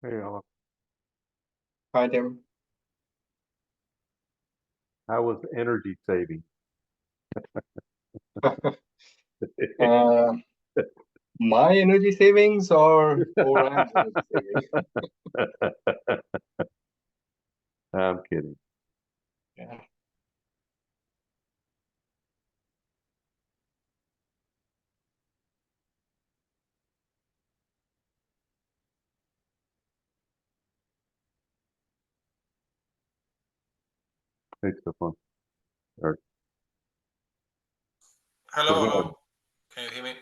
Hey, Alan. Hi, Tim. How was energy saving? Uh, my energy savings or ORAN's energy saving? I'm kidding. Yeah. It's so fun. Or, Hello, we're hello. gonna, Can you hear me?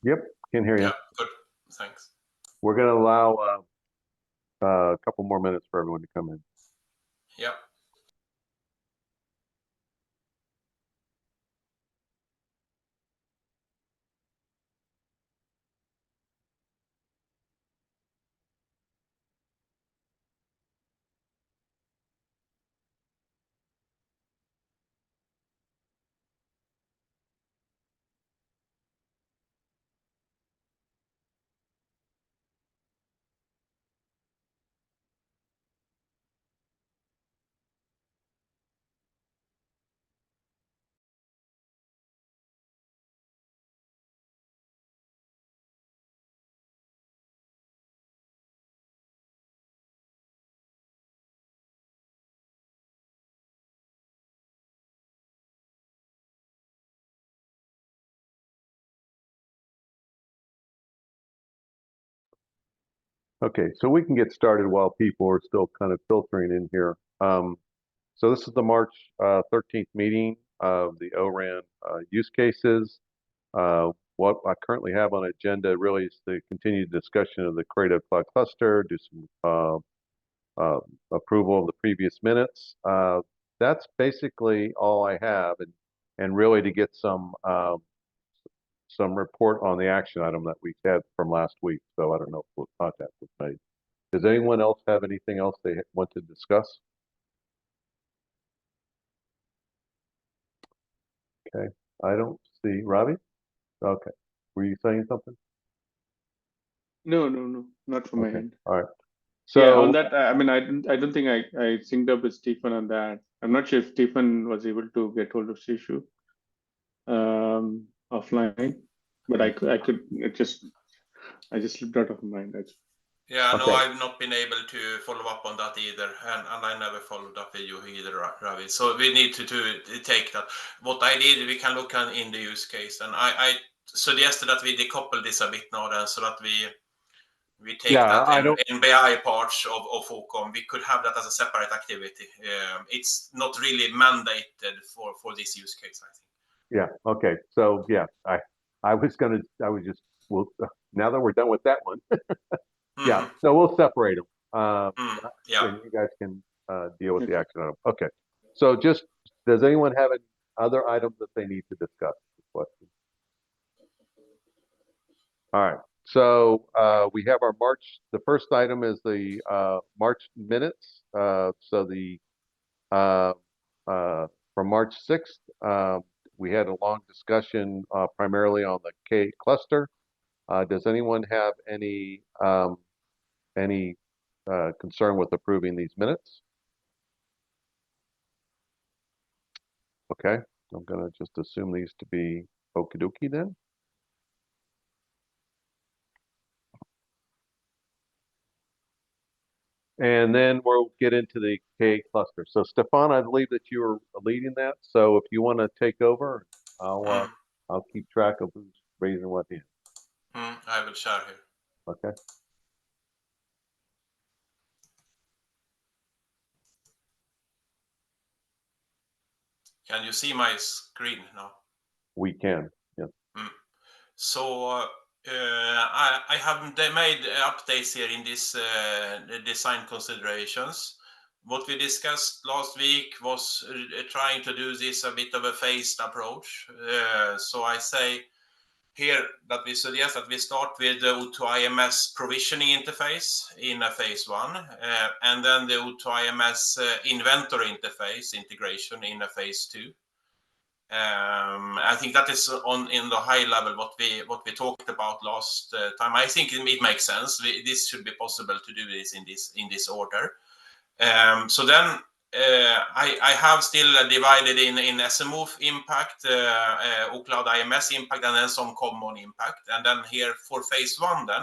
yep, can hear you. Yeah, good. Thanks. We're going to allow a couple more minutes for everyone to come in. Yeah. Okay, so we can get started while people are still kind of filtering in here. So this is the March 13th meeting of the ORAN use cases. What I currently have on agenda really is the continued discussion of the Creative Cloud cluster, do some approval of the previous minutes. That's basically all I have, and really to get some report on the action item that we had from last week. So I don't know if what contact was made. Does anyone else have anything else they want to discuss? Okay, I don't see Robbie. Okay, were you saying something? No, not from my Okay, end. all right. Yeah, So on that, I mean, I don't think I synced up with Stephen on that. I'm not sure if Stephen was able to get hold of Shishu offline, but I could I just slipped out of my mind. Yeah, no, okay. I've not been able to follow up on that either, and I never followed up with you either, Ravi. So we need to take that. What I did, we can look in the use case, and I suggested that we decouple this a bit now, then, so that we take that NBI parts of FOCOM. We could have that as a separate activity. It's not really mandated for this use case, I think. Yeah. Okay. So yeah, I was just well now that we're done with that one. Yeah. So we'll separate them. Yeah. And you guys can deal with the action item. Okay. So just does anyone have any other items that they need to discuss? All right. So we have our March. The first item is the March minutes. So the from March 6th, we had a long discussion primarily on the K cluster. Does anyone have any concern with approving these minutes? Okay, I'm going to just assume these to be okie dokie then. And then we'll get into the K cluster. So Stefan, I believe that you were leading that. So if you want to take over, I'll keep track of who's raising what hand. I will share here. Okay. Can you see my screen now? We can, yeah. So I have made updates here in this design considerations. What we discussed last week was trying to do this a bit of a phased approach. So I say here that we suggest that we start with the O2IMS provisioning interface in a phase 1, and then the O2IMS inventory interface integration in a phase 2. I think that is in the high level what we talked about last time. I think it makes sense. This should be possible to do this in this order. So then I have still divided in SMO impact, OCloud IMS impact, and then some common impact. And then here for phase 1, then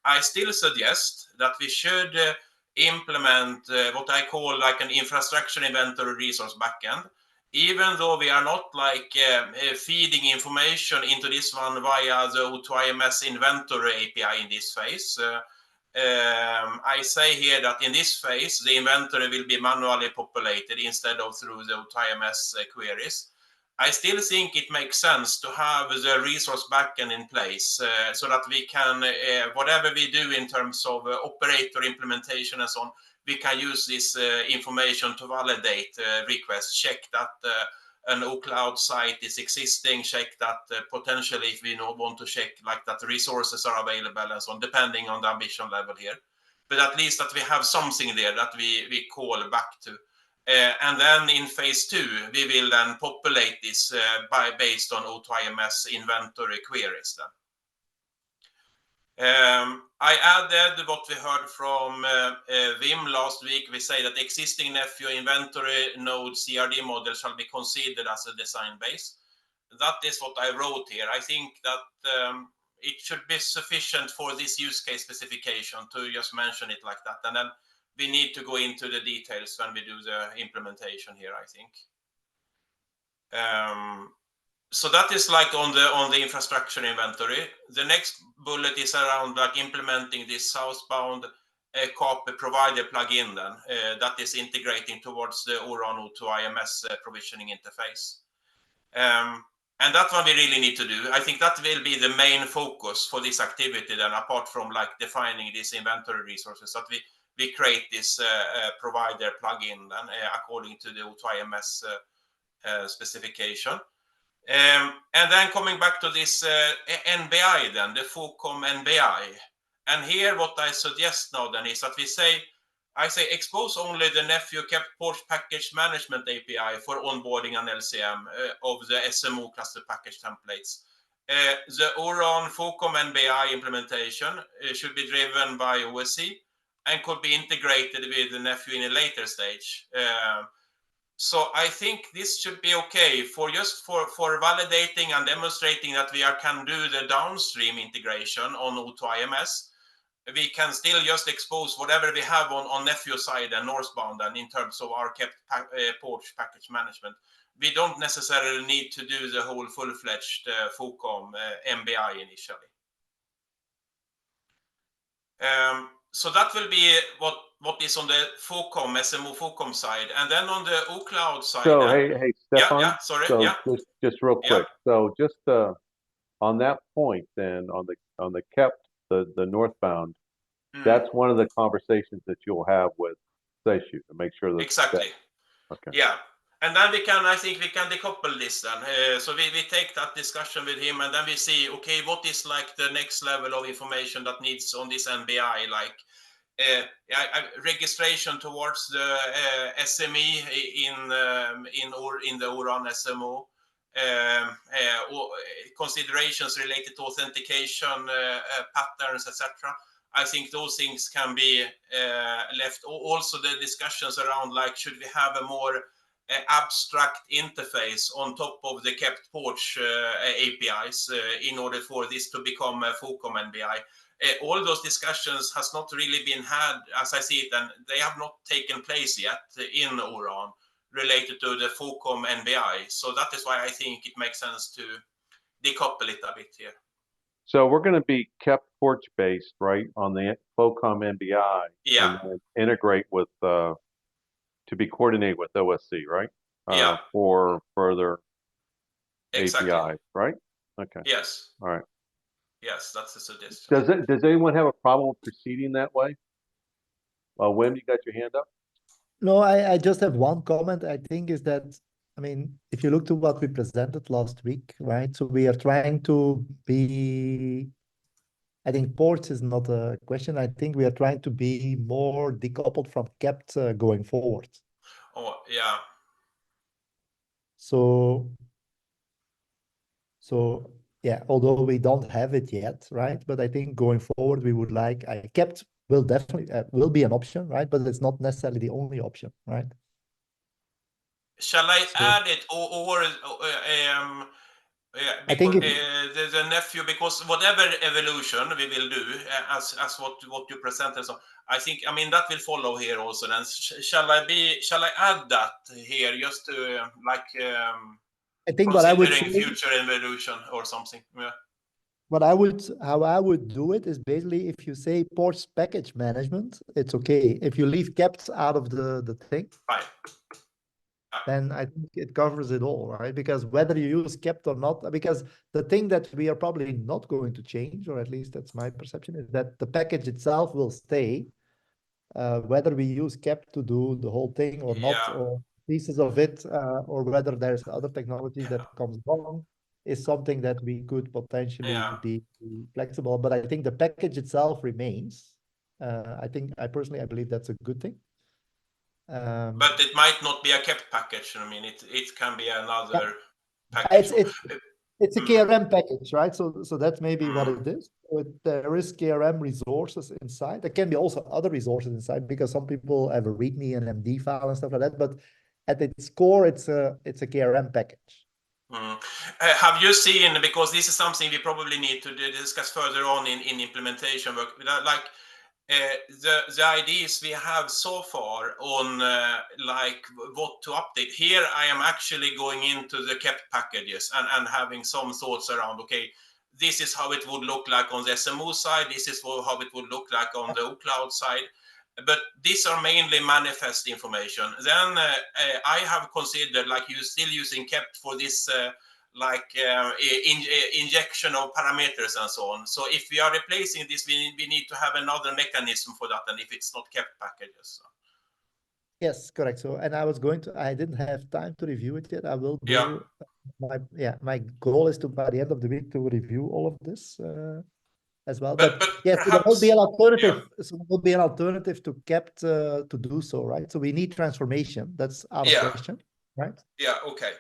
I still suggest that we should implement what I call like an infrastructure inventory resource backend. Even though we are not like feeding information into this one via the O2IMS inventory API in this phase, I say here that in this phase, the inventory will be manually populated instead of through the O2IMS queries. I still think it makes sense to have the resource backend in place so that we can, whatever we do in terms of operator implementation and so on, we can use this information to validate requests, check that an OCloud site is existing, check that potentially if we want to check like that the resources are available and so on, depending on the ambition level here. But at least that we have something there that we call back to. And then in phase 2, we will then populate this based on O2IMS inventory queries then. I added what we heard from Wim last week. We say that existing Nephew inventory node CRD model shall be considered as a design base. That is what I wrote here. I think that it should be sufficient for this use case specification to just mention it like that. And then we need to go into the details when we do the implementation here, I think. So that is like on the infrastructure inventory. The next bullet is around like implementing this southbound copy provider plugin then that is integrating towards the ORAN O2IMS provisioning interface. And that one we really need to do. I think that will be the main focus for this activity then, apart from like defining these inventory resources, that we create this provider plugin then according to the O2IMS specification. And then coming back to this NBI then, the FOCOM NBI. And here what I suggest now then is that I say expose only the Nephew kept port package management API for onboarding an LCM of the SMO cluster package templates. The ORAN FOCOM NBI implementation should be driven by OSC and could be integrated with the Nephew in a later stage. So I think this should be okay for validating and demonstrating that we can do the downstream integration on O2IMS. We can still just expose whatever we have on Nephew side and northbound and in terms of our kept port package management. We don't necessarily need to do the whole full-fledged FOCOM MBI initially. So that will be what is on the FOCOM, SMO FOCOM side. And then on the OCloud side. So, hey, Stefan. Yeah, sorry. So yeah. just real quick. Yeah. So just on that point then, on the kept, the northbound, that's one of the conversations that you'll have with Seishu to make sure that. Exactly. Okay. Yeah. And then I think we can decouple this then. So we take that discussion with him and then we see, okay, what is like the next level of information that needs on this NBI, like registration towards the SME in the ORAN SMO, considerations related to authentication patterns, etc. I think those things can be left. Also the discussions around like, should we have a more abstract interface on top of the kept ports APIs in order for this to become a FOCOM NBI. All those discussions has not really been had, as I see it, and they have not taken place yet in ORAN related to the FOCOM NBI. So that is why I think it makes sense to decouple it a bit here. So we're going to be kept ports based, right, on the FOCOM NBI, yeah, and then integrate with to be coordinated with OSC, right? Yeah. For further Exactly. APIs, right? Okay. Yes. All right. Yes, that's the suggestion. Does anyone have a problem proceeding that way? Wim, you got your hand up? No, I just have one comment. I think is that, I mean, if you look to what we presented last week, right? So we are trying to be, I think ports is not a question. I think we are trying to be more decoupled from kept going forward. Oh, yeah. So So yeah, although we don't have it yet, right? But I think going forward, we would like, kept will definitely will be an option, right? But it's not necessarily the only option, right? Shall I So- add it I think the nephew, because whatever evolution we will do as what you presented, so I think, I mean, that will follow here also. Then shall I add that here just to I think what I would considering say, future evolution or something? Yeah. how I would do it is basically if you say ports package management, it's okay. If you leave kept out of the thing, Fine. then I think it covers it all, right? Because whether you use kept or not, because the thing that we are probably not going to change, or at least that's my perception, is that the package itself will stay. Whether we use kept to do the whole thing or not, Yeah. or pieces of it, or whether there's other technologies that comes along, is something that we could potentially Yeah. be flexible. But I think the package itself remains. I personally believe that's a good thing. But it might not be a kept package. I mean, it can be another Yeah. package. It's a KRM package, right? So that's maybe what Mm. it is. So there is KRM resources inside. There can be also other resources inside because some people have a README and MD file and stuff like that. But at its core, it's a KRM package. Have you seen, because this is something we probably need to discuss further on in implementation work, like the ideas we have so far on like what to update. Here I am actually going into the kept packages and having some thoughts around, okay, this is how it would look like on the SMO side, this is how it would look like on the OCloud side. But these are mainly manifest information. Then I have considered, like, you still using kept for this injection of parameters and so on. So if we are replacing this, we need to have another mechanism for that, and if it's not kept packages. So. Yes, correct. So, and I didn't have time to review it yet. I will do. My goal is to, by the end of the week, to review all of this as well. But yes, perhaps, there will be an alternative. Yeah. So there will be an alternative to kept to do so, right? So we need transformation. That's out of question, right? Yeah. Okay.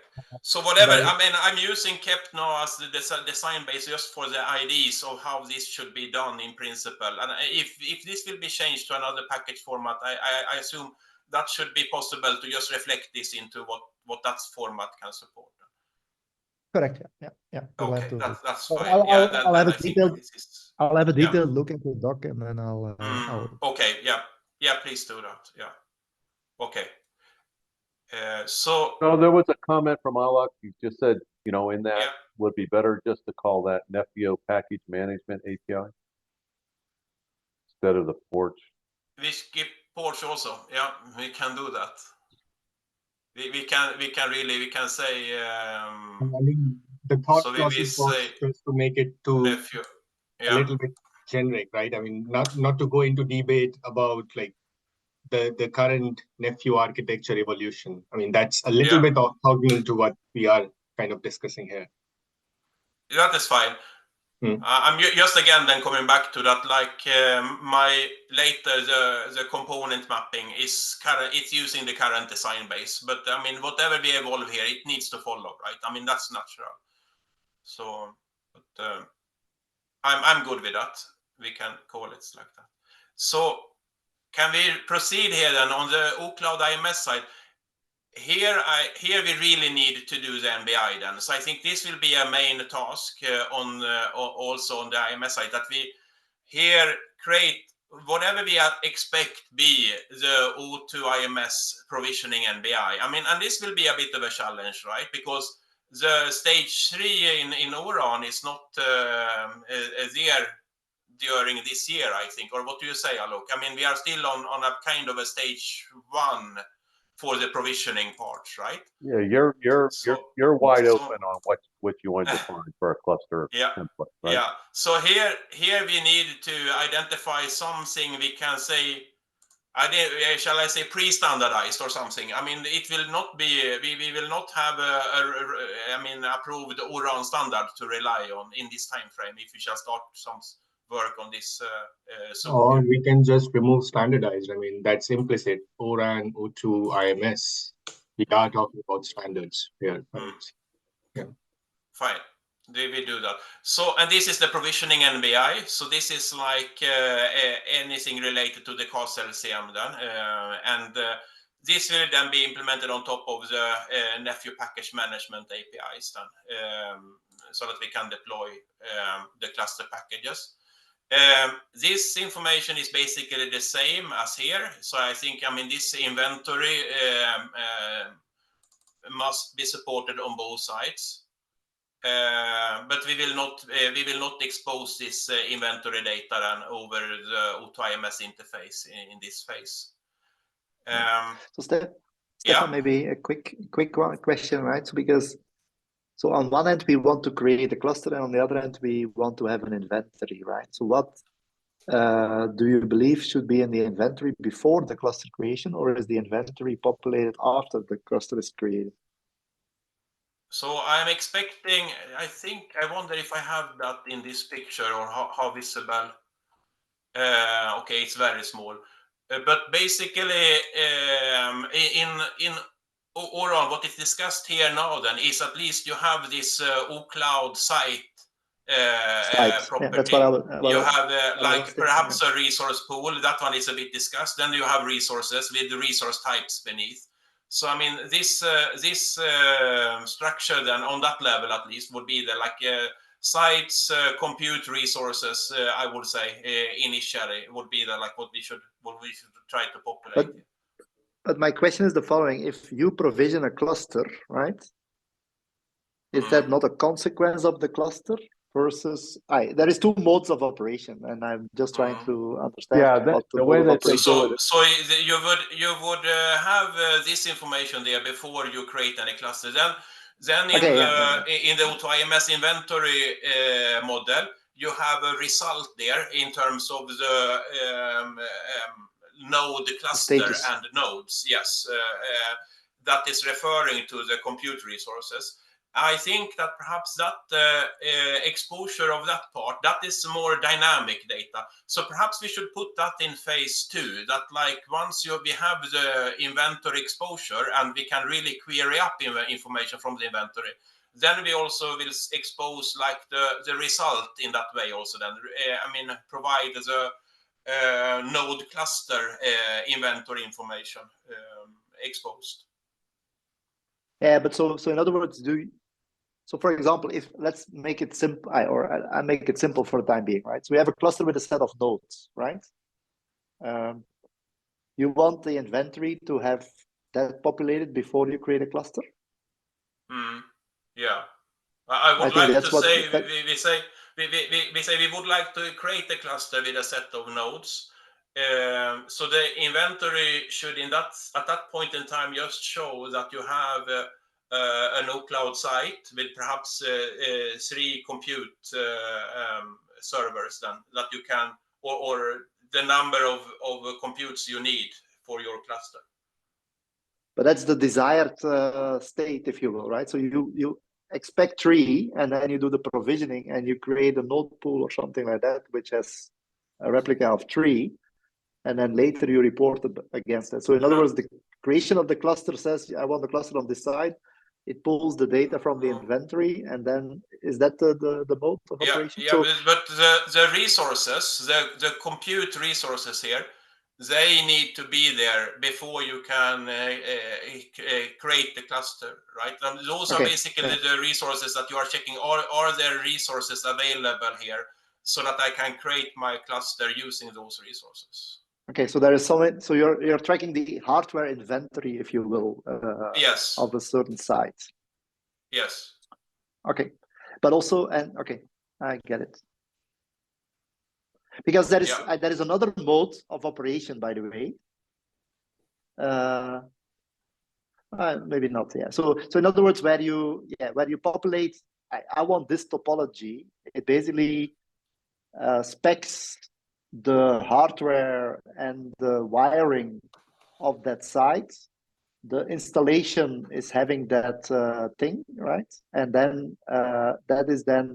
So whatever. I mean, I'm using kept now as the design base just for the ideas of how this should be done in principle. And if this will be changed to another package format, I assume that should be possible to just reflect this into what that format can support. Correct. Yeah. Okay, that's fine. I'll have a detailed look at the doc, and then I'll. Okay. Yeah. Please do that. Yeah. Okay. So there was a comment from Alok. You just said, in that would be better just to call that Nepio package management API instead of the porch. We skip porch also. Yeah, we can do that. We can say. I mean, the thought process was just to make it to a little bit generic, right? I mean, not to go into debate about like the current nephew architecture evolution. I mean, that's a little bit orthogonal to what we are kind of discussing here. That is fine. I'm just again then coming back to that, like my later the component mapping is it's using the current design base, but I mean whatever we evolve here, it needs to follow, right? I mean that's natural. So, but I'm good with that. We can call it like that. So, can we proceed here then on the OCloud IMS side? Here we really need to do the NBI then. So I think this will be a main task also on the IMS side, that we here create whatever we expect be the O2 IMS provisioning NBI. I mean, and this will be a bit of a challenge, right? Because the stage 3 in ORAN is not there during this year, I think. Or what do you say, Alok? I mean, we are still on a kind of a stage 1 for the provisioning part, right? Yeah, you're wide open on what you want to define for a cluster template, right? Yeah. So here we need to identify something we can say, shall I say pre-standardized or something. I mean, it will not be, we will not have approved ORAN standard to rely on in this time frame if we shall start some work on this. Or we can just remove standardized. I mean, that's implicit. ORAN, O2, IMS. We are talking about standards here. Right? Fine. We do that. So, and this is the provisioning NBI. So this is like anything related to the cost LCM then. This will then be implemented on top of the Nephew package management APIs then, so that we can deploy the cluster packages. This information is basically the same as here. So I think, I mean, this inventory must be supported on both sides. But we will not expose this inventory data then over the O2IMS interface in this phase. So Stefan, yeah. maybe a quick question, right? So on one end we want to create a cluster, and on the other end we want to have an inventory, right? So what do you believe should be in the inventory before the cluster creation, or is the inventory populated after the cluster is created? So I'm expecting, I wonder if I have that in this picture or how visible. Okay, it's very small. But basically, in ORAN, what is discussed here now then is at least you have this OCloud site property. Yeah, that's what you have like perhaps a resource pool. That one is a bit discussed. Then you have resources with the resource types beneath. So I mean, this structure then on that level at least would be the sites, compute resources. I would say initially would be the what we should try to populate. But my question is the following: if you provision a cluster, right? Is that not a consequence of the cluster? Versus, there is two modes of operation, and I'm just trying to understand what the way that so you would have this information there before you create any cluster. Then in the O2IMS inventory model, you have a result there in terms of the node cluster status and nodes. Yes, that is referring to the compute resources. I think that perhaps that exposure of that part, that is more dynamic data. So perhaps we should put that in phase 2, that like once we have the inventory exposure and we can really query up information from the inventory, then we also will expose like the result in that way also then. I mean, provide the node cluster inventory information exposed. Yeah, but so in other words, so for example, if let's make it simple, I make it simple for the time being, right? So we have a cluster with a set of nodes, right? You want the inventory to have that populated before you create a cluster? Yeah, I would like to say we say we would like to create a cluster with a set of nodes. So the inventory should at that point in time just show that you have an OCloud site with perhaps 3 compute servers then that you can, or the number of computes you need for your cluster. But that's the desired state, if you will, right? So you expect 3, and then you do the provisioning, and you create a node pool or something like that, which has a replica of 3, and then later you report against that. So in other words, the creation of the cluster says, I want the cluster on this side. It pulls the data from the inventory, and then is that the mode of operation? Yeah, but the resources, the compute resources here, they need to be there before you can create the cluster, right? And those are basically the resources that you are checking. Are there resources available here so that I can create my cluster using those resources? Okay, so there is so you're tracking the hardware inventory, if you will, yes, of a certain site. Yes. Okay, but also, and okay, I get it. Because there is another mode of operation, by the way. Maybe not. Yeah. So in other words, where you populate, I want this topology. It basically specs the hardware and the wiring of that site. The installation is having that thing, right? And then that is then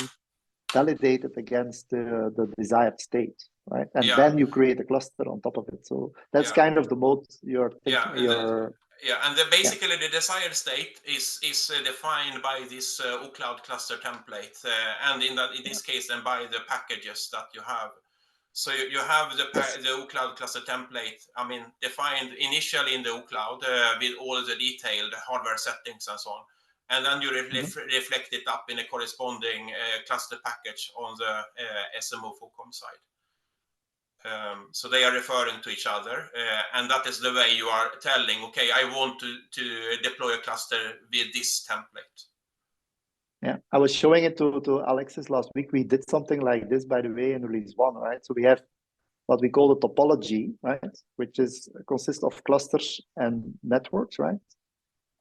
validated against the desired state, right? And then you create a cluster on top of it. So that's kind of the mode you're thinking. Yeah, and basically the desired state is defined by this OCloud cluster template, and in this case, then by the packages that you have. So you have the OCloud cluster template, I mean, defined initially in the OCloud with all the detailed hardware settings and so on. And then you reflect it up in a corresponding cluster package on the SMO FOCOM side. So they are referring to each other, and that is the way you are telling, okay, I want to deploy a cluster with this template. Yeah, I was showing it to Alexis last week. We did something like this, by the way, in release 1, right? So we have what we call the topology, right? Which consists of clusters and networks, right?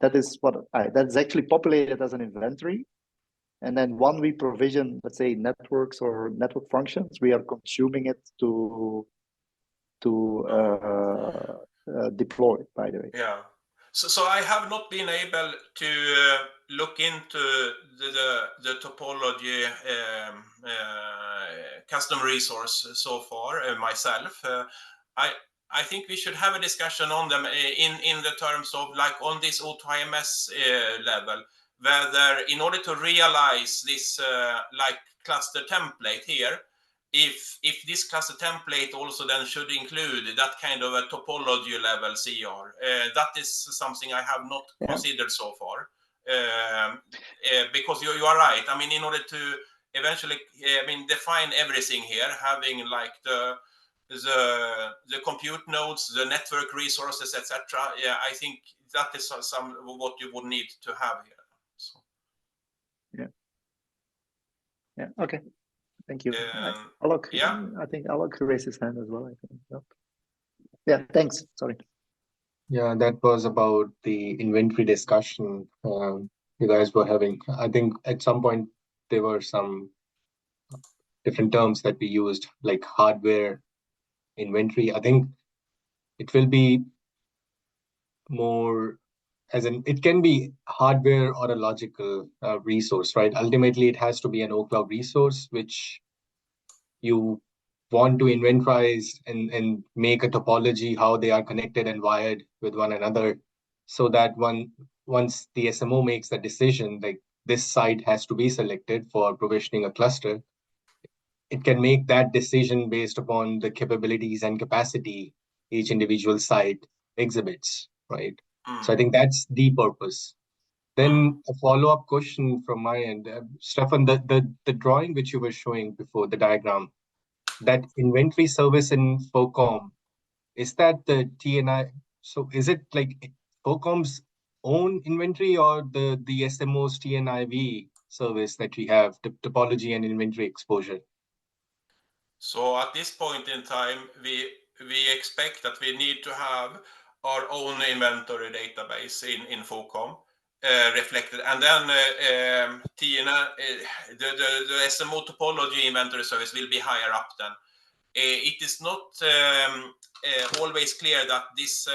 That is that's actually populated as an inventory. And then when we provision, let's say, networks or network functions, we are consuming it to deploy, by the way. Yeah. So I have not been able to look into the topology custom resource so far myself. I think we should have a discussion on them in the terms of, like, on this O2IMS level, whether in order to realize this like cluster template here, if this cluster template also then should include that kind of a topology level CR. That is something I have not considered so far. Because you are right. I mean, in order to eventually define everything here, having like the compute nodes, the network resources, etc. Yeah, I think that is some what you would need to have here. So. Yeah. Okay. Thank you. Alok, I think Alok raised his hand as well. I think. Yeah. Thanks. Sorry. Yeah, that was about the inventory discussion you guys were having. I think at some point there were some different terms that we used, like hardware inventory. I think it will be more it can be hardware or a logical resource, right? Ultimately, it has to be an OCloud resource, which you want to inventorize and make a topology, how they are connected and wired with one another, so that once the SMO makes the decision, like this site has to be selected for provisioning a cluster, it can make that decision based upon the capabilities and capacity each individual site exhibits, right? So I think that's the purpose. Then a follow-up question from my end, Stefan, the drawing which you were showing before, the diagram, that inventory service in FOCOM, is that the TNI? So is it like FOCOM's own inventory or the SMO's TNIV service that we have, the topology and inventory exposure? So at this point in time, we expect that we need to have our own inventory database in FOCOM reflected, and then the SMO topology inventory service will be higher up then. It is not always clear that this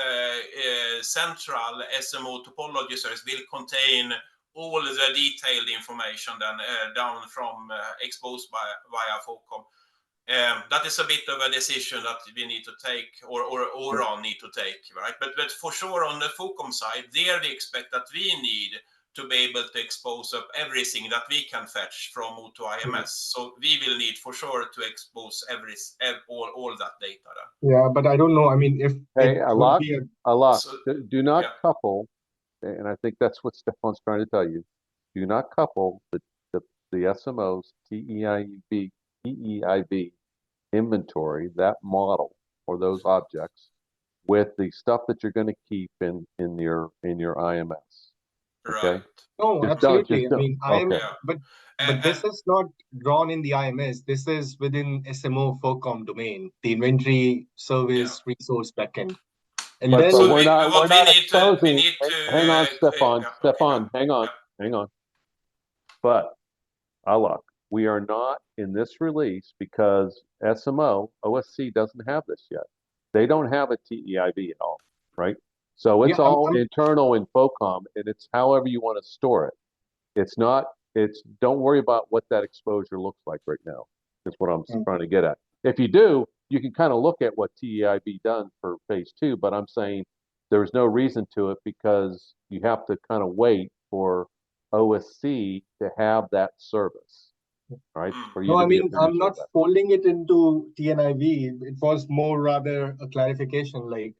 central SMO topology service will contain all the detailed information then down from exposed via FOCOM. That is a bit of a decision that we need to take, or ORAN need to take, right? But for sure on the FOCOM side, there we expect that we need to be able to expose up everything that we can fetch from O2IMS. So we will need for sure to expose all that data. Yeah, but I don't know. I mean, if Alok, do not couple, and I think that's what Stefan's trying to tell you. Do not couple the SMO's TEIB inventory, that model or those objects, with the stuff that you're going to keep in your IMS. Okay. Right. No, absolutely. I mean, but this is not drawn in the IMS. This is within SMO FOCOM domain, the inventory service resource backend. And but then we're not exposing. Hang on, Stefan. Stefan, hang on. But Alok, we are not in this release because SMO OSC doesn't have this yet. They don't have a TEIB at all, right? So it's all internal in FOCOM, and it's however you want to store it. Don't worry about what that exposure looks like right now. Is what I'm trying to get at. If you do, you can kind of look at what TEIB done for phase 2, but I'm saying there's no reason to it because you have to kind of wait for OSC to have that service, right? For you No, to I be a mean, producer I'm not of that. folding it into TNIV. It was more rather a clarification, like,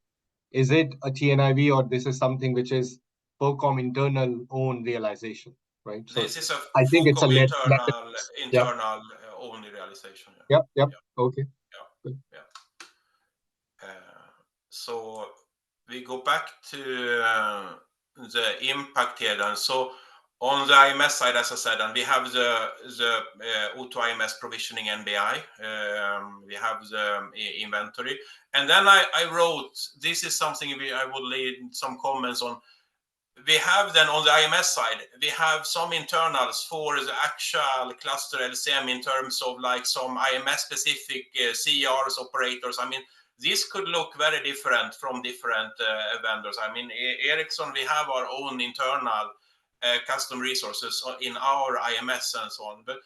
is it a TNIV or this is something which is POCOM internal own realization, right? So This is a I think it's a FOCOM net. internal only realization. Yep. Yeah. Okay. So we go back to the impact here then. So on the IMS side, as I said, and we have the O2 IMS provisioning NBI. We have the inventory, and then I wrote, this is something I would leave some comments on. We have then on the IMS side, we have some internals for the actual cluster LCM in terms of like some IMS specific CRs operators. I mean, this could look very different from different vendors. I mean, Ericsson, we have our own internal custom resources in our IMS and so on. But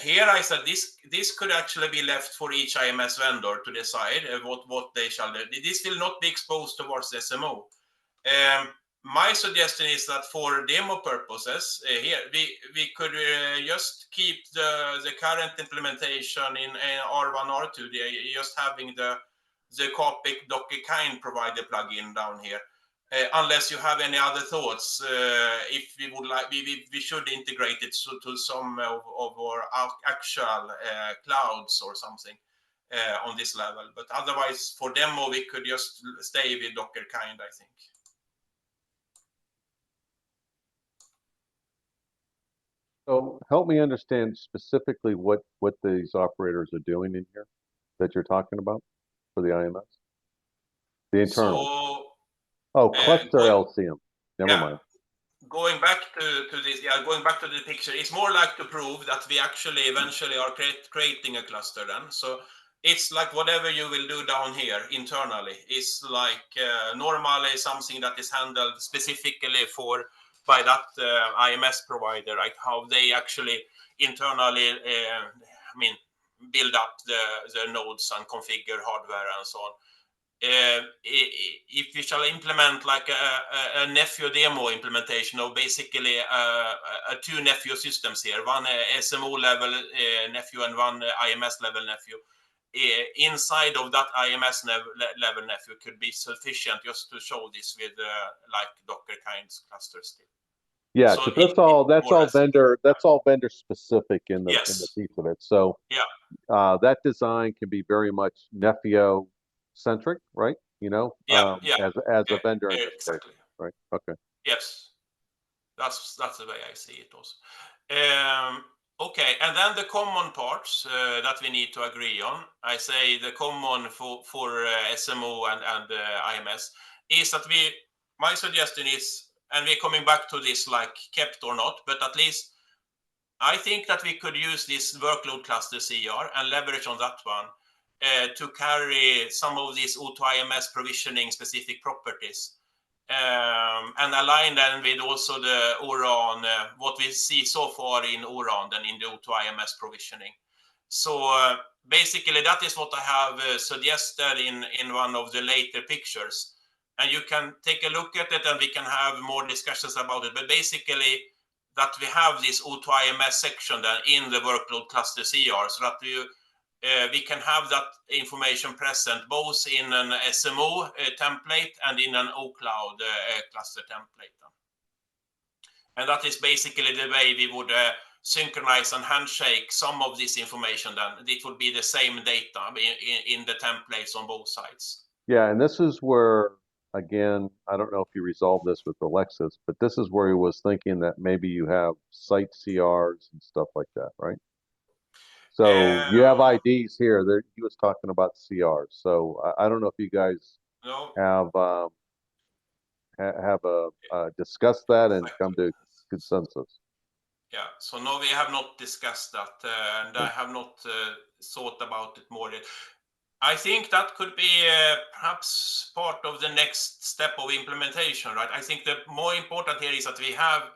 here I said this could actually be left for each IMS vendor to decide what they shall do. This will not be exposed towards the SMO. My suggestion is that for demo purposes, here we could just keep the current implementation in R1, R2, just having the Copic Docker Kind provider plugin down here. Unless you have any other thoughts, if we would like, we should integrate it to some of our actual clouds or something on this level. But otherwise, for demo, we could just stay with Docker Kind, I think. So help me understand specifically what these operators are doing in here that you're talking about for the IMS. The internal. So, cluster LCM. Never mind. Going back to this, going back to the picture, it's more like to prove that we actually eventually are creating a cluster then. So it's like whatever you will do down here internally is like normally something that is handled specifically by that IMS provider, right? How they actually internally, build up the nodes and configure hardware and so on. If we shall implement like a Nephew demo implementation of basically two Nephew systems here, one SMO level Nephew and one IMS level Nephew, inside of that IMS level Nephew could be sufficient just to show this with like Docker kinds clusters still. Yeah, So that's all vendor specific in the piece of it. So that design can be very much Nephew centric, right? As a vendor in this case, right? Okay. Yes, that's the way I see it also. Okay, and then the common parts that we need to agree on. I say the common for SMO and IMS is that my suggestion is, and we're coming back to this like kept or not, but at least I think that we could use this workload cluster CR and leverage on that one to carry some of these O2 IMS provisioning specific properties and align them with also the ORAN, what we see so far in ORAN and in the O2 IMS provisioning. So basically that is what I have suggested in one of the later pictures. And you can take a look at it and we can have more discussions about it. But basically that we have this O2 IMS section then in the workload cluster CR so that we can have that information present both in an SMO template and in an OCloud cluster template. And that is basically the way we would synchronize and handshake some of this information then. It would be the same data in the templates on both sides. Yeah, and this is where, again, I don't know if you resolved this with Alexis, but this is where he was thinking that maybe you have site CRs and stuff like that, right? So you have IDs here. He was talking about CRs. So I don't know if you guys have discussed that and come to consensus. Yeah. So no, we have not discussed that, and I have not thought about it more. I think that could be perhaps part of the next step of implementation, right? I think the more important here is that we have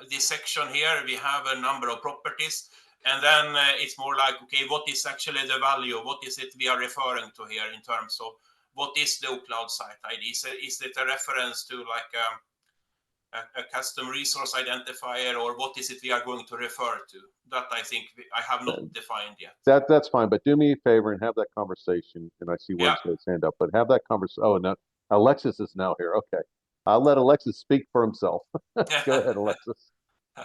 this section here. We have a number of properties. And then it's more like, okay, what is actually the value? What is it we are referring to here in terms of what is the cloud site ID? Is it a reference to like a custom resource identifier, or what is it we are going to refer to? That I think I have not defined yet. That's fine, but do me a favor and have that conversation. And I see Wednesday's hand up, but have that conversation. Oh, no, Alexis is now here. Okay, I'll let Alexis speak for himself. Go ahead, Alexis.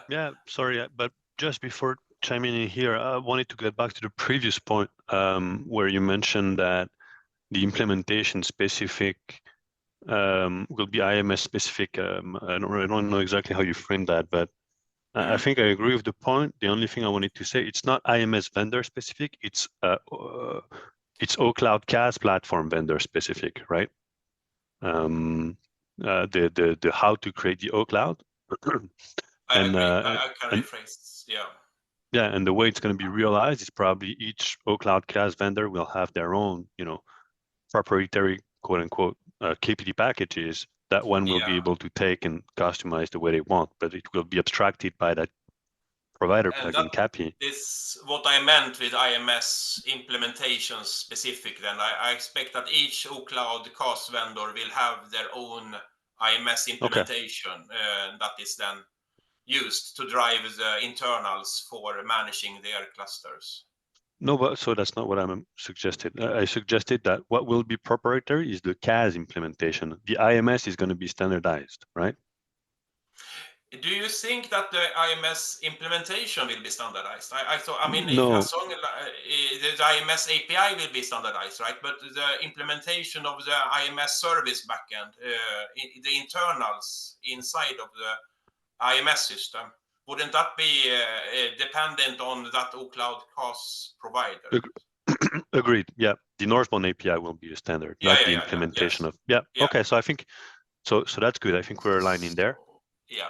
Yeah, sorry, but just before chiming in here, I wanted to get back to the previous point where you mentioned that the implementation specific will be IMS specific. I don't know exactly how you framed that, but I think I agree with the point. The only thing I wanted to say, it's not IMS vendor specific. It's OCloud CAS platform vendor specific, right? The how to create the OCloud. I agree. I can rephrase. Yeah, and the way it's going to be realized is probably each OCloud CAS vendor will have their own, proprietary quote unquote KPD packages that one will be able to take and customize the way they want, but it will be abstracted by that provider plugin CAPI. This what I meant with IMS implementation specific. Then I expect that each OCloud CAS vendor will have their own IMS implementation that is then used to drive the internals for managing their clusters. No, but so that's not what I'm suggested. I suggested that what will be proprietary is the CAS implementation. The IMS is going to be standardized, right? Do you think that the IMS implementation will be standardized? I mean, no. The IMS API will be standardized, right? But the implementation of the IMS service backend, the internals inside of the IMS system, wouldn't that be dependent on that OCloud CAS provider? Agreed. Yeah, the Northbound API will be a standard, not the implementation of. Yeah. Okay. So I think so that's good. I think we're aligning there. Yeah.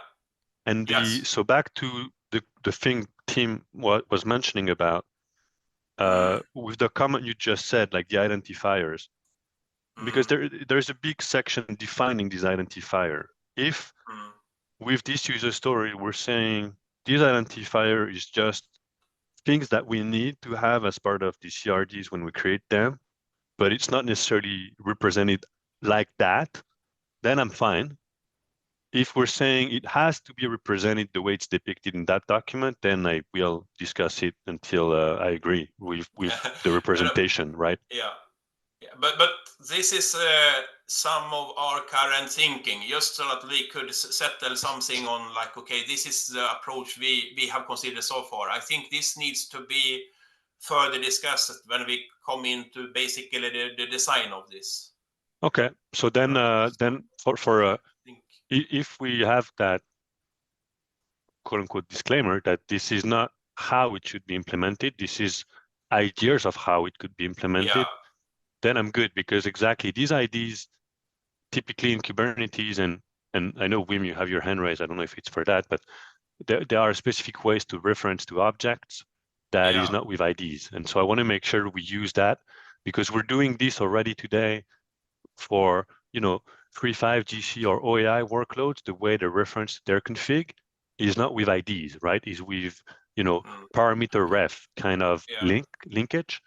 And so back to the thing Tim was mentioning about with the comment you just said, like the identifiers, because there's a big section defining this identifier. If with this user story we're saying this identifier is just things that we need to have as part of the CRDs when we create them, but it's not necessarily represented like that, then I'm fine. If we're saying it has to be represented the way it's depicted in that document, then I will discuss it until I agree with the representation, right? Yeah. But this is some of our current thinking, just so that we could settle something on like, okay, this is the approach we have considered so far. I think this needs to be further discussed when we come into basically the design of this. Okay, so then if we have that quote unquote disclaimer that this is not how it should be implemented, this is ideas of how it could be implemented, then I'm good, because exactly these IDs typically in Kubernetes, and I know Wim, you have your hand raised, I don't know if it's for that, but there are specific ways to reference to objects that is not with IDs. And so I want to make sure we use that, because we're doing this already today for 3.5 GC or OAI workloads. The way the reference their config is not with IDs, right? Is with parameter ref kind of linkage.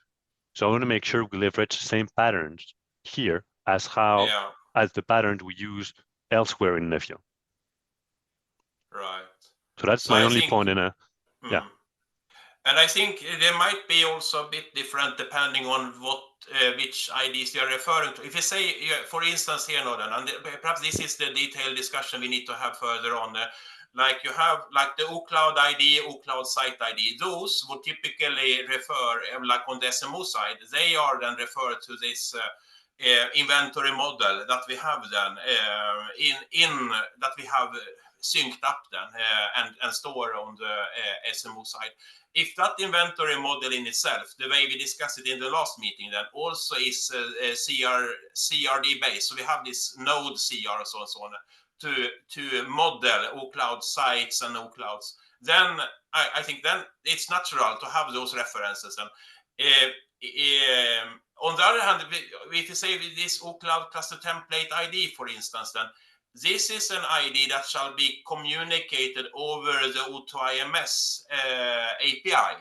So I want to make sure we leverage the same patterns here as as the patterns we use elsewhere in Nevio. Right. So that's my only point. And I think there might be also a bit different depending on which IDs you're referring to. If you say, for instance, here, Northern, and perhaps this is the detailed discussion we need to have further on. Like you have like the OCloud ID, OCloud site ID, those would typically refer, like on the SMO side, they are then referred to this inventory model that we have then that we have synced up then and store on the SMO side. If that inventory model in itself, the way we discussed it in the last meeting, then also is CRD based. So we have this node CR so and so on to model OCloud sites and OClouds. Then I think then it's natural to have those references. And on the other hand, if you say this OCloud cluster template ID, for instance, then this is an ID that shall be communicated over the O2IMS API.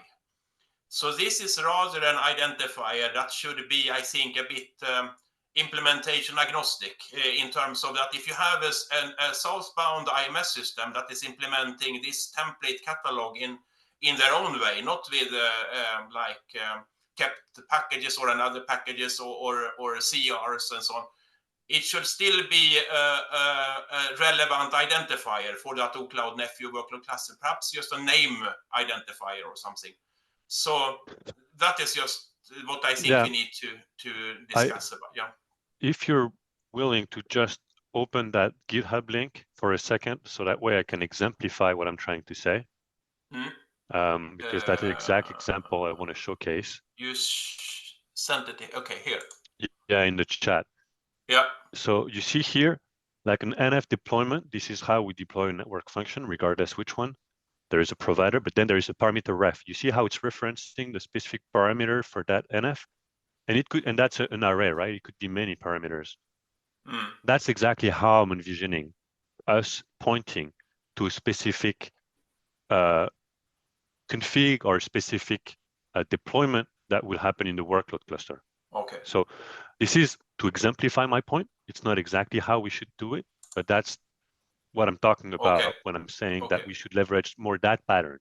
So this is rather an identifier that should be, I think, a bit implementation agnostic in terms of that if you have a southbound IMS system that is implementing this template catalog in their own way, not with kept packages or another packages or CRs and so on, it should still be a relevant identifier for that OCloud Nephew workload cluster, perhaps just a name identifier or something. So that is just what I think we need to discuss about. Yeah. If you're willing to just open that GitHub link for a second, so that way I can exemplify what I'm trying to say, because that's the exact example I want to showcase. You sent it. Okay, here. Yeah, in the chat. Yeah. So you see here, like an NF deployment, this is how we deploy a network function, regardless which one. There is a provider, but then there is a parameter ref. You see how it's referencing the specific parameter for that NF? And it could, and that's an array, right? It could be many parameters. That's exactly how I'm envisioning us pointing to a specific config or specific deployment that will happen in the workload cluster. Okay. So this is to exemplify my point. It's not exactly how we should do it, but that's what I'm talking about when I'm saying that we should leverage more that pattern.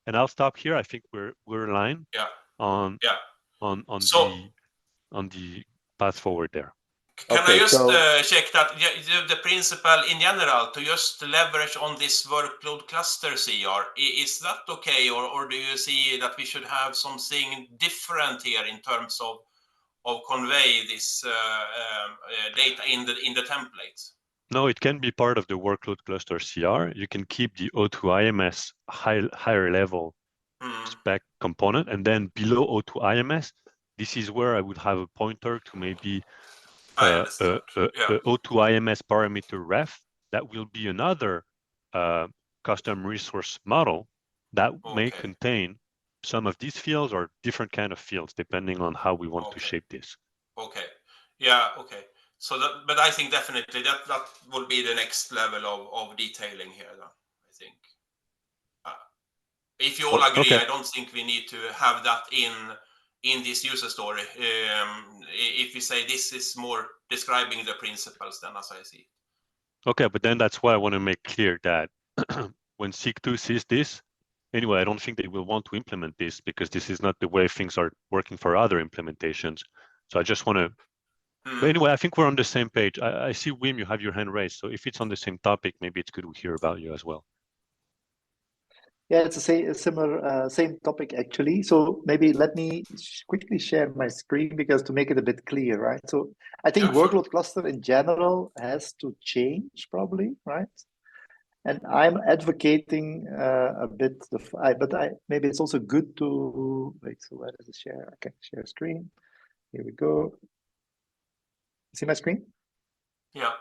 And I'll stop here. I think we're aligned on the path forward there. Can I just check that the principle in general to just leverage on this workload cluster CR, is that okay, or do you see that we should have something different here in terms of convey this data in the templates? No, it can be part of the workload cluster CR. You can keep the O2IMS higher level spec component, and then below O2IMS, this is where I would have a pointer to maybe O2IMS parameter ref. That will be another custom resource model that may contain some of these fields or different kind of fields, depending on how we want to shape this. Okay. Yeah. Okay. So that, but I think definitely that would be the next level of detailing here. Then I think, if you all agree, I don't think we need to have that in this user story. If you say this is more describing the principles, then as I see. Okay, but then that's why I want to make clear that when SIG2 sees this, anyway, I don't think they will want to implement this because this is not the way things are working for other implementations. So I just want to. But anyway, I think we're on the same page. I see, Wim, you have your hand raised. So if it's on the same topic, maybe it's good to hear about you as well. Yeah, it's a similar same topic actually. So maybe let me quickly share my screen because to make it a bit clear, right? So I think workload cluster in general has to change probably, right? And I'm advocating a bit, but maybe it's also good to wait. So where is the share? I can share screen. Here we go. See my screen? Yeah.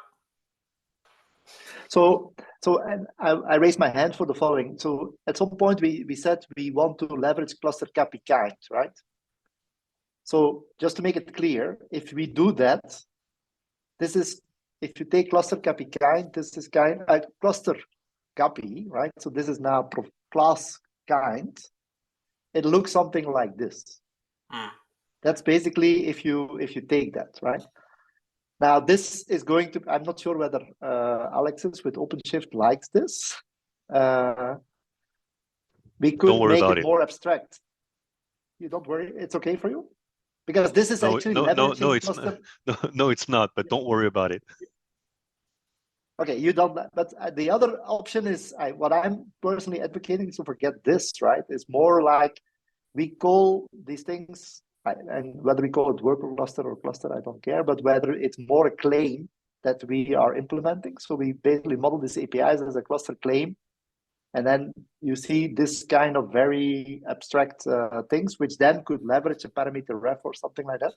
So and I raised my hand for the following. So at some point we said we want to leverage cluster copy kind, right? So just to make it clear, if we do that, this is, if you take cluster copy kind, this is kind cluster copy, right? So this is now class kind. It looks something like this. That's basically if you take that, right? Now this is going to, I'm not sure whether Alexis with OpenShift likes this. We could make it more abstract. You don't worry, it's okay for you? Because this is actually leveraging cluster. No, it's not, but don't worry about it. Okay, you don't, but the other option is, what I'm personally advocating, so forget this, right? It's more like we call these things, and whether we call it workload cluster or cluster, I don't care, but whether it's more a claim that we are implementing. So we basically model these APIs as a cluster claim. And then you see this kind of very abstract things, which then could leverage a parameter ref or something like that,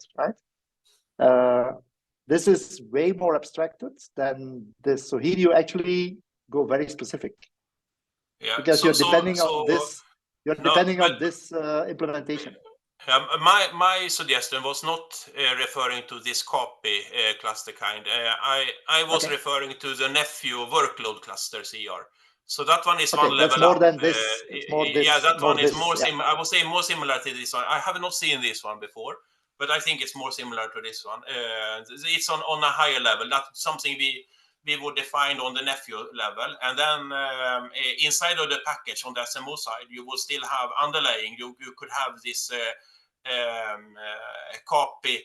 right? This is way more abstracted than this. So here you actually go very specific. Yeah. Because you're depending on this. You're depending on this implementation. My suggestion was not referring to this copy cluster kind. I was referring to the Nephew workload cluster CR. So that one is one level more up. Than this. It's more this. Yeah, that more one is this, more similar. I would say more similar to this one. I have not seen this one before. but I think it's more similar to this one. It's on a higher level. That's something we would define on the nephew level, and then inside of the package on the SMO side, you will still have underlying. You could have this copy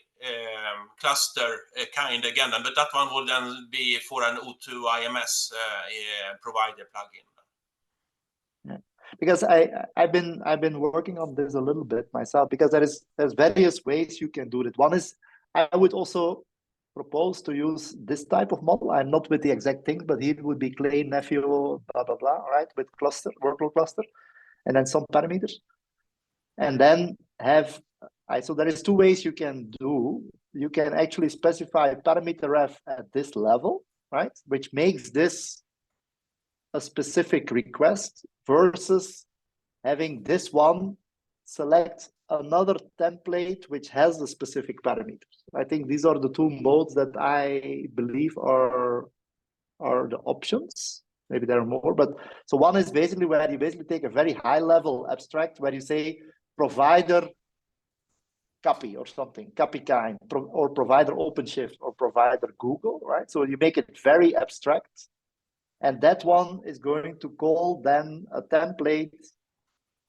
cluster kind again, but that one will then be for an O2 IMS provider plugin. Because I've been working on this a little bit myself, because there's various ways you can do it. One is, I would also propose to use this type of model. I'm not with the exact thing, but here would be claim, nephew, blah blah blah, right? With cluster, workload cluster, and then some parameters, and then have. So there is two ways you can do. You can actually specify parameter ref at this level, right? Which makes this a specific request versus having this one select another template which has the specific parameters. I think these are the two modes that I believe are the options. Maybe there are more, but so one is basically where you basically take a very high level abstract where you say provider copy or something, copy kind, or provider OpenShift or provider Google, right? So you make it very abstract. And that one is going to call then a template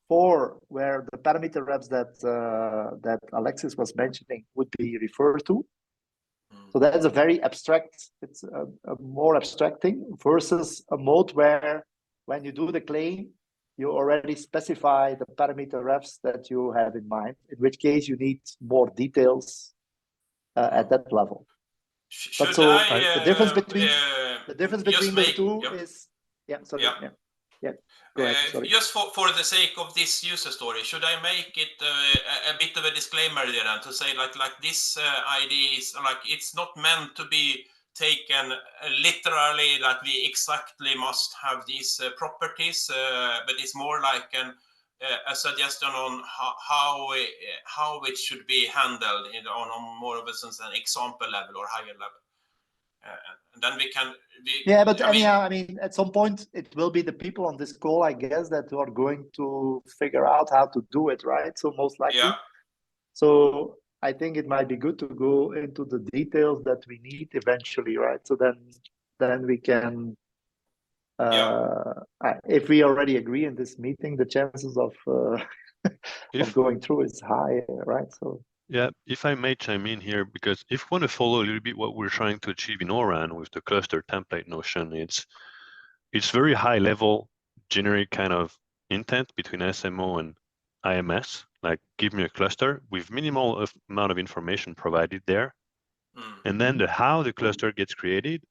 for where the parameter refs that Alexis was mentioning would be referred to. So that's a very abstract, it's a more abstract thing versus a mode where when you do the claim, you already specify the parameter refs that you have in mind, in which case you need more details at that level. But so the difference between the two is, sorry. Go ahead, sorry. Just for the sake of this user story, should I make it a bit of a disclaimer there and to say like this idea is like it's not meant to be taken literally that we exactly must have these properties, but it's more like a suggestion on how it should be handled on more of an example level or higher level. And then we can. But anyhow, I mean, at some point it will be the people on this call, I guess, that are going to figure out how to do it, right? So most likely. Yeah. So I think it might be good to go into the details that we need eventually, right? So then we can. If we already agree in this meeting, the chances of going through is high, right? So. Yeah, if I may chime in here, because if you want to follow a little bit what we're trying to achieve in ORAN with the cluster template notion, it's very high level, generic kind of intent between SMO and IMS, like give me a cluster with minimal amount of information provided there. And then how the cluster gets created,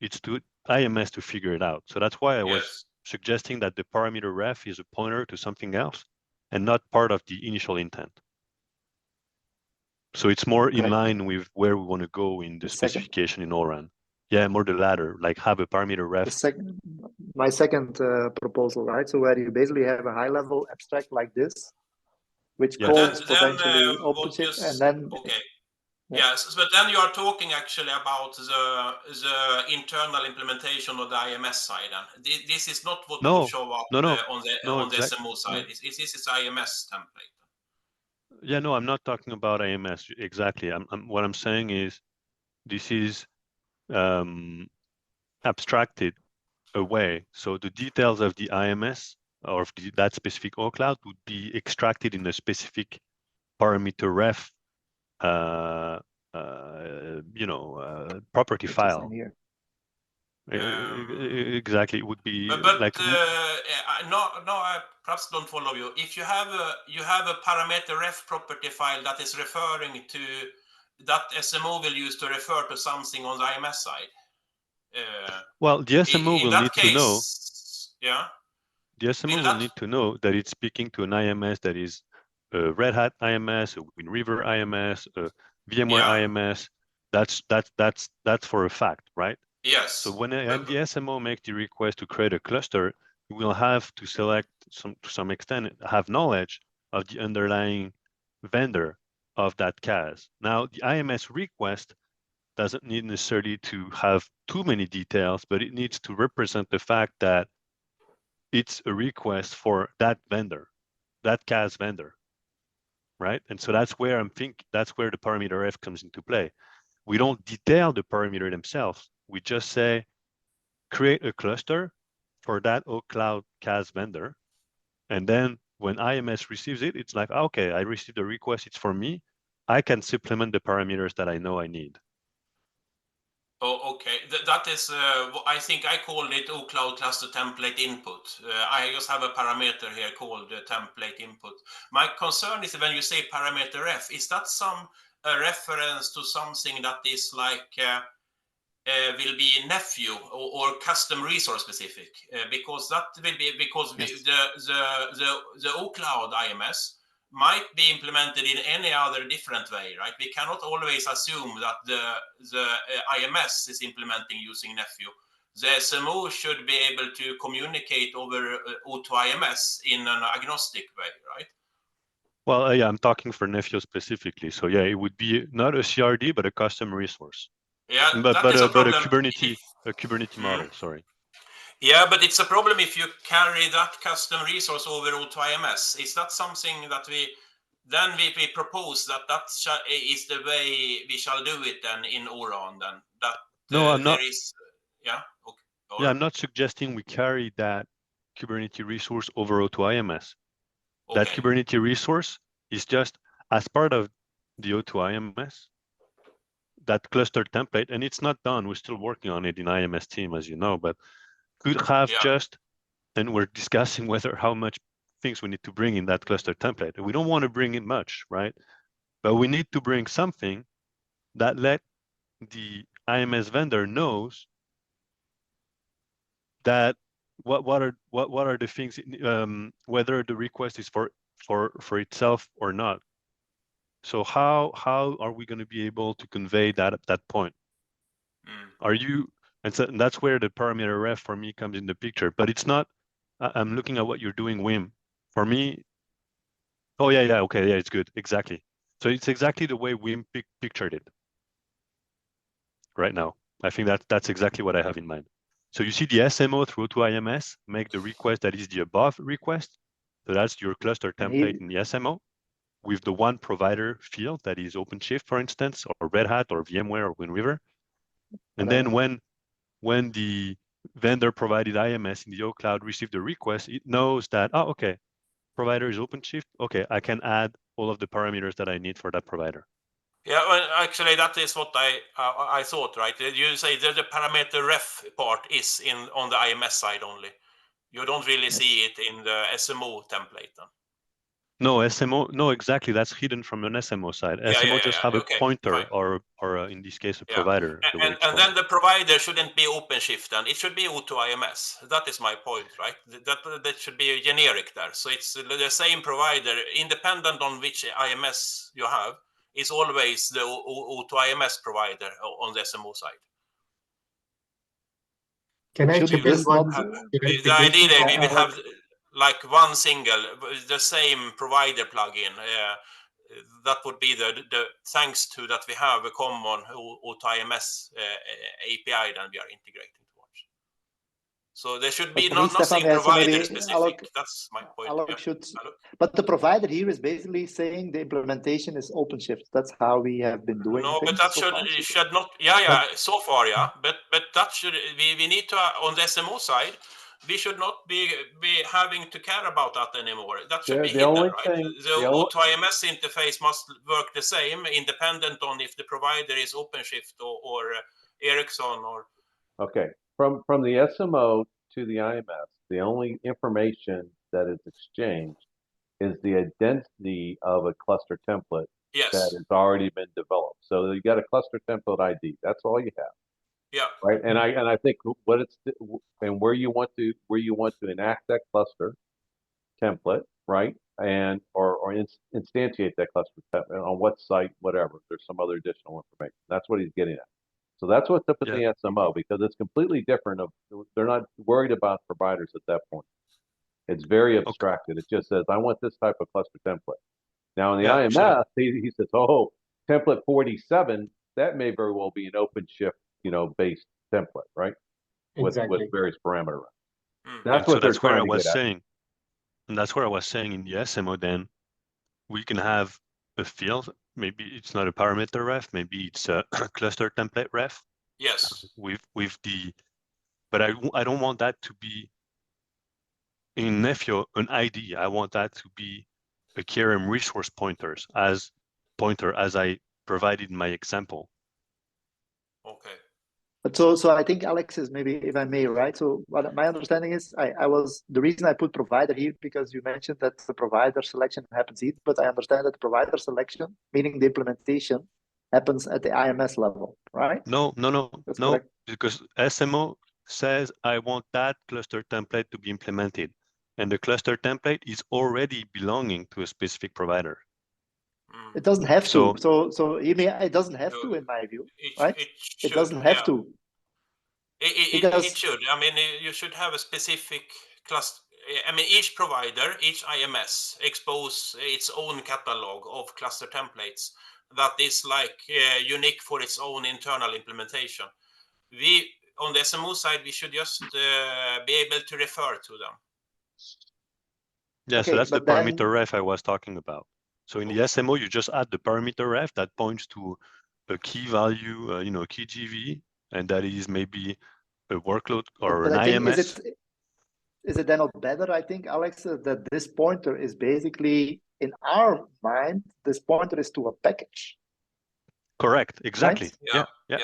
it's to IMS to figure it out. So that's why I was suggesting that the parameter ref is a pointer to something else and not part of the initial intent. So it's more in line with where we want to go in the specification in ORAN. Yeah, more the latter, like have a parameter ref. My second proposal, right? So where you basically have a high-level abstract like this, which calls potentially OpenShift, and then. Okay. Yes, but then you are talking actually about the internal implementation of the IMS side. And this is not what will show up on the SMO side. This is IMS template. Yeah, no, I'm not talking about IMS exactly. What I'm saying is this is abstracted away. So the details of the IMS or of that specific OCloud would be extracted in a specific parameter ref, property file. Exactly, it would be like. I perhaps don't follow you. If you have a parameter ref property file that is referring to that SMO will use to refer to something on the IMS side. Well, the SMO will need to know. Yeah. The SMO will need to know that it's speaking to an IMS that is a Red Hat IMS, a Wind River IMS, a VMware IMS. That's for a fact, right? Yes. So when the SMO makes the request to create a cluster, you will have to select to some extent, have knowledge of the underlying vendor of that CAS. Now, the IMS request doesn't need necessarily to have too many details, but it needs to represent the fact that it's a request for that vendor, that CAS vendor. right? And so that's where that's where the parameter F comes into play. We don't detail the parameter themselves. We just say, create a cluster for that cloud CAS vendor. And then when IMS receives it, it's like, okay, I received a request, it's for me. I can supplement the parameters that I know I need. Oh, okay. That is, I think I called it OCloud cluster template input. I just have a parameter here called template input. My concern is when you say parameter F, is that some reference to something that is like will be nephew or custom resource specific? Because that will be because Yes. the OCloud IMS might be implemented in any other different way, right? We cannot always assume that the IMS is implementing using nephew. The SMO should be able to communicate over O2IMS in an agnostic way, right? Well, yeah, I'm talking for nephew specifically. So yeah, it would be not a CRD, but a custom resource. Yeah, but that is a a problem. Kubernetes model, sorry. Yeah, but it's a problem if you carry that custom resource over O2IMS. Is that something that we propose that is the way we shall do it then in ORAN then? That No, I'm not. There is, yeah, okay. Yeah, right. I'm not suggesting we carry that Kubernetes resource over O2IMS. Okay. That Kubernetes resource is just as part of the O2IMS, that cluster template, and it's not done. We're still working on it in IMS team, as you know, but could have just, and we're discussing how much things we need to bring in that cluster template. We don't want to bring in much, right? But we need to bring something that let the IMS vendor knows that what are the things, whether the request is for itself or not. So how are we going to be able to convey that at that point? Are you, and so that's where the parameter ref for me comes in the picture, but it's not, I'm looking at what you're doing, Wim. For me, oh yeah, okay, yeah, it's good, exactly. So it's exactly the way Wim pictured it right now. I think that's exactly what I have in mind. So you see the SMO through to IMS, make the request that is the above request. So that's your cluster template in the SMO with the one provider field that is OpenShift, for instance, or Red Hat or VMware or WinRiver. And then when the vendor provided IMS in the OCloud received the request, it knows that, oh, okay, provider is OpenShift. Okay, I can add all of the parameters that I need for that provider. Yeah, well, actually, that is what I thought, right? You say the parameter ref part is on the IMS side only. You don't really see it in the SMO template then. No, SMO, no, exactly. That's hidden from an SMO side. SMO just have a pointer or in this case, a provider. And then the provider shouldn't be OpenShift then. It should be O2IMS. That is my point, right? That should be generic there. So it's the same provider, independent on which IMS you have, is always the O2IMS provider on the SMO side. Can I chip in one? The idea that we will have like one single, the same provider plugin. That would be the thanks to that we have a common O2IMS API that we are integrating towards. So there should be nothing provider specific. That's my point. But the provider here is basically saying the implementation is OpenShift. That's how we have been doing things. No, but that should not. Yeah. So far, yeah. But that should we need to on the SMO side. We should not be having to care about that anymore. That should be hidden, right? The O2IMS interface must work the same, independent on if the provider is OpenShift or Ericsson or. Okay, from the SMO to the IMS, the only information that is exchanged is the identity of a cluster template that has already been developed. So you got a cluster template ID. That's all you have. Yeah. Right. And I think what it's and where you want to enact that cluster template, right? And or instantiate that cluster template on what site, whatever. There's some other additional information. That's what he's getting at. So that's what's up in the SMO, because it's completely different. They're not worried about providers at that point. It's very abstracted. It just says, I want this type of cluster template. Now in the IMS, he says, oh, template 47, that may very well be an OpenShift, based template, right? Exactly. With various parameters. That's what that's where I was saying. And that's where I was saying in the SMO, then we can have a field. Maybe it's not a parameter ref. Maybe it's a cluster template ref. Yes. With the, but I don't want that to be in Nefio an ID. I want that to be a KRM resource pointer as I provided in my example. Okay. But so I think Alex is, maybe if I may, right? So what my understanding is, the reason I put provider here, because you mentioned that the provider selection happens here, but I understand that the provider selection, meaning the implementation, happens at the IMS level, right? No, That's correct. because SMO says I want that cluster template to be implemented, and the cluster template is already belonging to a specific provider. It doesn't have So, to. So it doesn't have to, in my view, right? It doesn't have to. It should. I mean, you should have a specific cluster. I mean, each provider, each IMS expose its own catalog of cluster templates that is like unique for its own internal implementation. We, on the SMO side, we should just be able to refer to them. Yeah, Okay, so that's the but then- parameter ref I was talking about. So in the SMO, you just add the parameter ref that points to a key value, key GV, and that is maybe a workload or But an I think, IMS. is it then not better, I think, Alex, that this pointer is basically, in our mind, this pointer is to a package. Correct, exactly. Right? Yeah.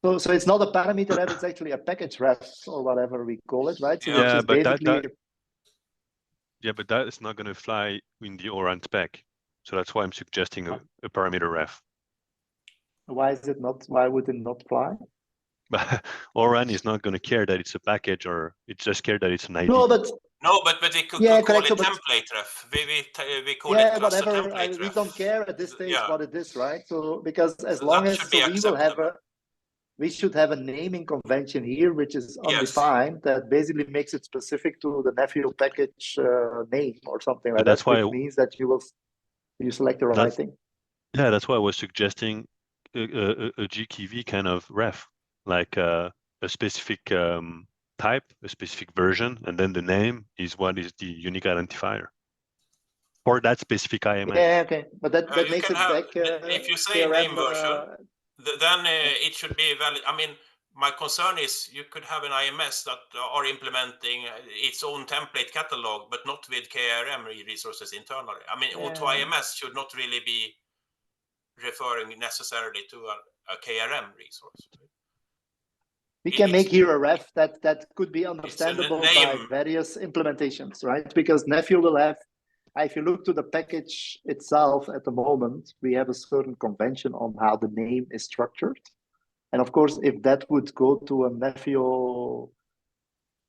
So it's not a parameter ref, it's actually a package ref, or whatever we call it, right? So Yeah, which is but basically but that is not going to fly in the ORAN spec. So that's why I'm suggesting a parameter ref. Why is it not? Why would it not fly? But ORAN is not going to care that it's a package, or it's just care that it's an ID. No, but we could Yeah, call correct, it so but- template ref. We call yeah, it cluster whatever. template We ref. don't care at this stage Yeah. what it is, right? So because as So long that as should be we will have acceptable. we should have a naming convention here, which is Yes. undefined, that basically makes it specific to the Nephew package name or something like But that's that, why which means that you select the right thing. Yeah, that's why I was suggesting a GKV kind of ref, like a specific type, a specific version, and then the name is what is the unique identifier for that specific IMS. Yeah, okay, but that You makes can it have, back. if you say KRM, name version, then it should be valid. I mean, my concern is you could have an IMS that are implementing its own template catalog, but not with KRM resources internally. I mean, Yeah. to IMS should not really be referring necessarily to a KRM resource. We can make here a ref that could be It's a understandable by name. various implementations, right? Because Nephew will have, if you look to the package itself at the moment, we have a certain convention on how the name is structured. And of course, if that would go to a Nephew,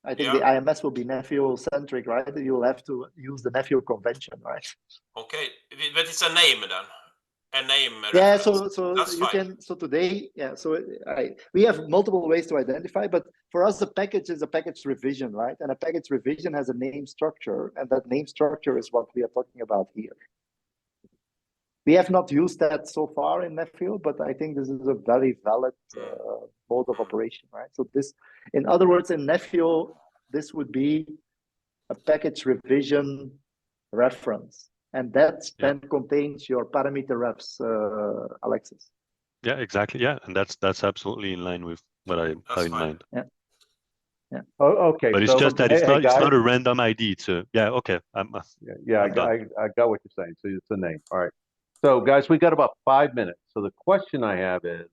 I think the IMS will be Nephew centric, right? You'll have to use the Nephew convention, right? Okay, but it's a name then. A name. Yeah, reference. so That's you fine. can, so today, yeah, so we have multiple ways to identify, but for us, the package is a package revision, right? And a package revision has a name structure, and that name structure is what we are talking about here. We have not used that so far in Nephew, but I think this is a very valid mode of operation, right? So this, in other words, in Nephew, this would be a package revision reference. And that then contains your parameter refs, Alexis. Yeah, exactly. Yeah, and that's absolutely in line with what I have in mind. Yeah. Yeah. Oh, okay. But it's so, just that hey, it's hey, not guys. a random ID. It's okay. I I'm got done. I got what you're saying. So it's a name. All right. So guys, we got about 5 minutes. So the question I have is,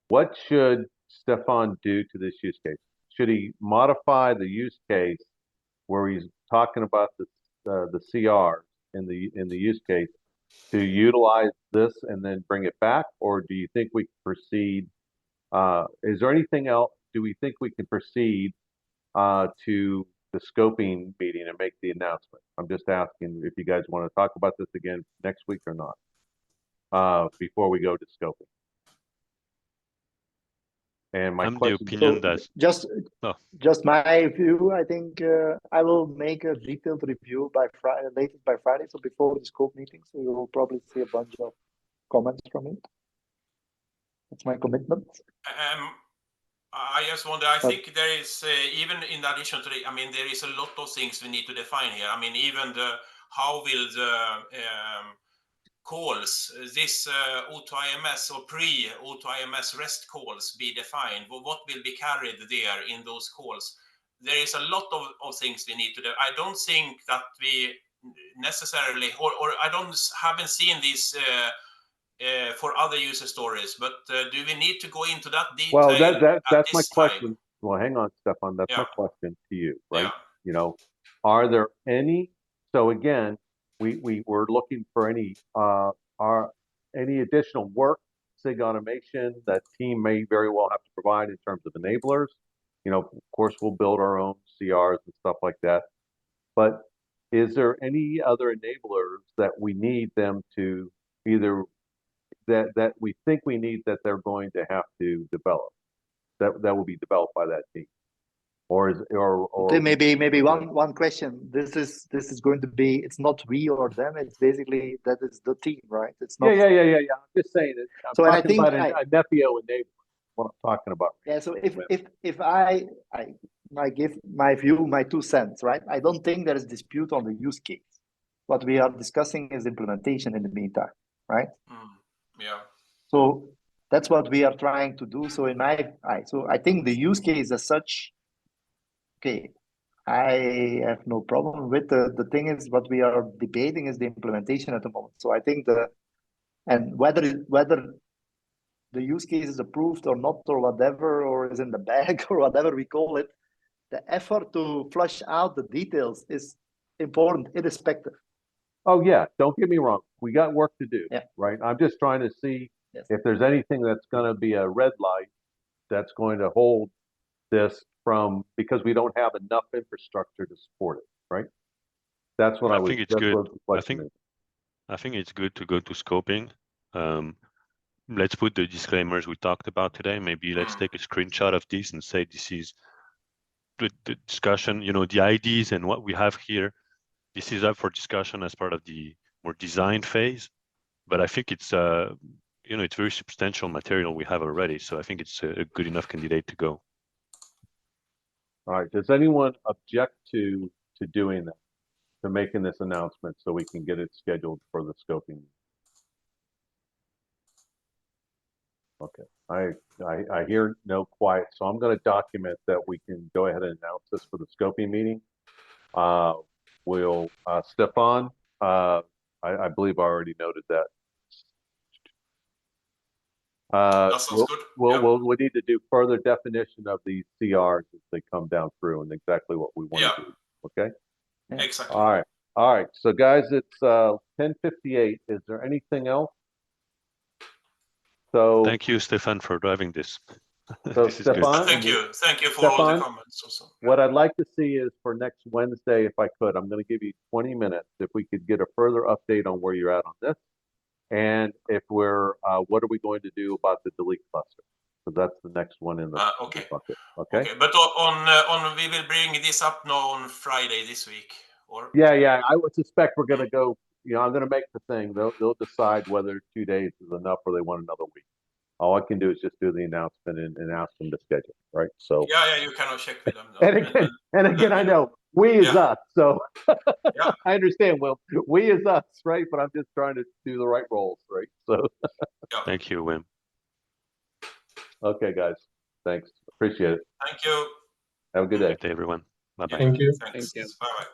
what should Stefan do to this use case? Should he modify the use case where he's talking about the CR in the use case to utilize this and then bring it back, or do you think we can proceed? Is there anything else? Do we think we can proceed to the scoping meeting and make the announcement? I'm just asking if you guys want to talk about this again next week or not, before we go to scoping. And my I'm question, the opinion that just my view, I think I will make a detailed review by Friday, latest by Friday, so before the scope meeting, so you will probably see a bunch of comments from it. That's my commitment. I just wonder, I think there is, even in addition to the, I mean, there is a lot of things we need to define here. I mean, even how will calls, this O2IMS or pre-O2IMS REST calls be defined? What will be carried there in those calls? There is a lot of things we need to do. I don't think that we necessarily, or haven't seen these for other user stories, but do we need to go into that detail? Well, that's my this question. time? Well, hang on, Stefan. That's my Yeah. question to you, right? Yeah. You know, are there any? So again, we were looking for any additional work, SIG automation that team may very well have to provide in terms of enablers. You know, of course, we'll build our own CRs and stuff like that. But is there any other enablers that we need them to either that we think we need that they're going to have to develop that will be developed by that team, or okay, maybe one question. This is going to be, it's not we or them, it's basically that is the team, right? It's not. Yeah. I'm just saying it. I'm so talking and I think about a Nepio enabler. What I'm talking about. Yeah. So if I give my view, my 2 cents, right? I don't think there is dispute on the use case. What we are discussing is implementation in the meantime, right? Yeah. So that's what we are trying to do. So I think the use case as such, okay, I have no problem with the thing is what we are debating is the implementation at the moment. So I think whether the use case is approved or not or whatever, or is in the bag or whatever we call it, the effort to flush out the details is important irrespective. Oh yeah, don't get me wrong. We got work to do, Yeah. right? I'm just trying to see if there's anything that's going to be a red light that's going to hold this from, because we don't have enough infrastructure to support it, right? That's what I think it's good. I think it's good to go to scoping. Let's put the disclaimers we talked about today. Maybe let's take a screenshot of this and say this is the discussion, you know, the IDs and what we have here. This is up for discussion as part of the more design phase. But I think it's you know, it's very substantial material we have already. So I think it's a good enough candidate to go. All right. Does anyone object to doing that, to making this announcement so we can get it scheduled for the scoping? Okay. I hear no quiet, so I'm going to document that we can go ahead and announce this for the scoping meeting. Stefan, I believe I already noted that. That sounds good. We'll need to do further definition of these CRs as they come down through and exactly what we want to do. Okay. Exactly. All right. So guys, it's 10:58. Is there anything else? So thank you, Stefan, for driving this. So this is good. Stefan, thank you for Stefan, all the comments also. What I'd like to see is for next Wednesday, if I could, I'm going to give you 20 minutes. If we could get a further update on where you're at on this, and if we're, what are we going to do about the delete cluster? So that's the next one in the bucket. Okay. But on we will bring this up now on Friday this week, or yeah. I would suspect we're going to go. You know, I'm going to make the thing. They'll decide whether 2 days is enough or they want another week. All I can do is just do the announcement and ask them to schedule, right? So yeah, you cannot check with them. And again, I know we is us, so I understand. Well, we is us, right? But I'm just trying to do the right roles, right? So thank you, Wim. Okay, guys, thanks. Appreciate it. Thank you. Have a good day. Good day, everyone. Bye bye. Thank you. Thanks. Bye bye.